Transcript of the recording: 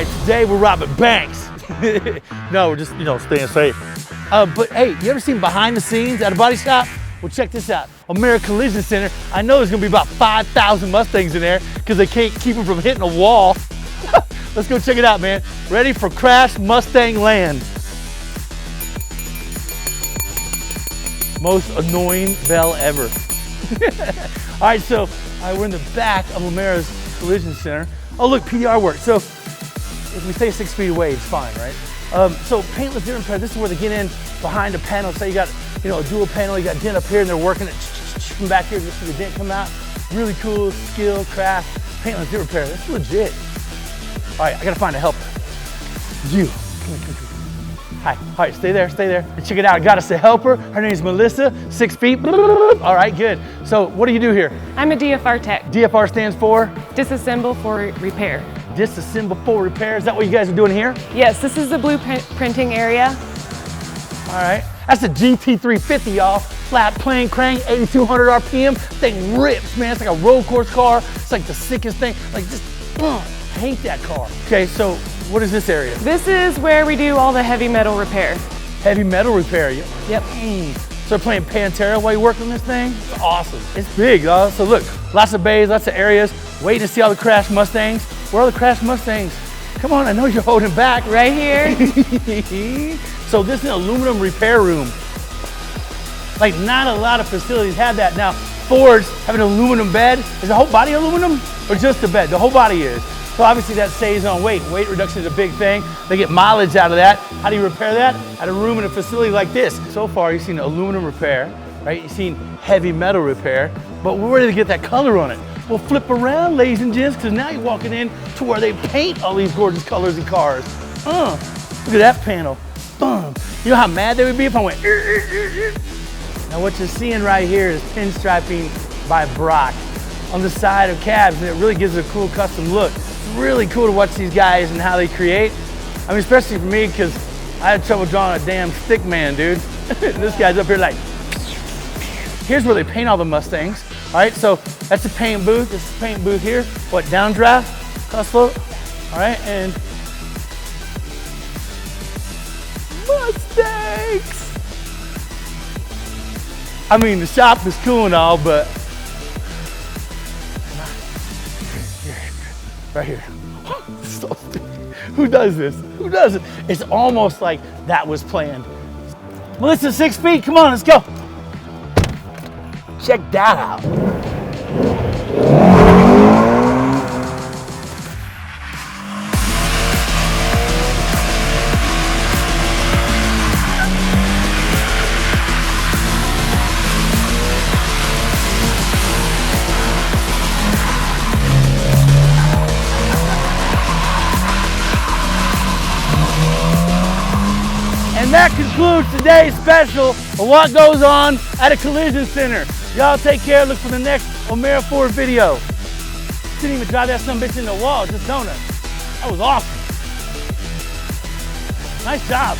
right, today we're robbing banks. No, we're just, staying safe. But hey, you ever seen behind the scenes at a body shop? Well, check this out. American Collision Center. I know there's gonna be about 5,000 Mustangs in there because they can't keep them from hitting a wall. Let's go check it out, man. Ready for Crash Mustang Land. Most annoying bell ever. All right, so we're in the back of O'Mara's Collision Center. Oh, look, PDR work. So if we stay 6 feet away, it's fine, right? So paintless dent repair, this is where they get in behind a panel. Say you got, a dual panel, you got dent up here and they're working it from back here just so the dent come out. Really cool skill, craft, paintless dent repair. That's legit. All right, I gotta find a helper. You, come here. Hi, all right, stay there. And check it out, I got us a helper. Her name's Melissa, 6 feet. All right, good. So what do you do here? I'm a DFR tech. DFR stands for? Disassemble for repair. Disassemble for repair. Is that what you guys are doing here? Yes, this is the blueprinting area. All right, that's a GT350, y'all. Flat plane crank, 8,200 RPM. Thing rips, man. It's like a road course car. It's like the sickest thing. Like just, I hate that car. Okay, so what is this area? This is where we do all the heavy metal repair. Heavy metal repair. Yep. So they're playing Pantera while you work on this thing? It's awesome. It's big, y'all. So look, lots of bays, lots of areas. Waiting to see all the Crash Mustangs. Where are the Crash Mustangs? Come on, I know you're holding back. Right here. So this is an aluminum repair room. Like not a lot of facilities have that. Now, Fords have an aluminum bed. Is the whole body aluminum or just the bed? The whole body is. So obviously that saves on weight. Weight reduction is a big thing. They get mileage out of that. How do you repair that? At a room in a facility like this. So far you've seen aluminum repair, right? You've seen heavy metal repair, but we're ready to get that color on it. Well, flip around, ladies and gents, because now you're walking in to where they paint all these gorgeous colors in cars. Look at that panel. Boom. You know how mad they would be if I went, Now what you're seeing right here is pinstriping by Brock on the side of cabs, and it really gives it a cool custom look. It's really cool to watch these guys and how they create. I mean, especially for me, because I had trouble drawing a damn stick man, dude. This guy's up here like, here's where they paint all the Mustangs. All right, so that's the paint booth. This is the paint booth here. What, downdraft, cross float? All right, and Mustangs. I mean, the shop is cool and all, but right here. So stupid. Who does this? Who does it? It's almost like that was planned. Melissa, 6 feet, come on, let's go. Check that out. And that concludes today's special of what goes on at a collision center. Y'all take care, look for the next O'Mara Ford video. Didn't even drive that sumbitch in the wall, just donut. That was awesome. Nice job.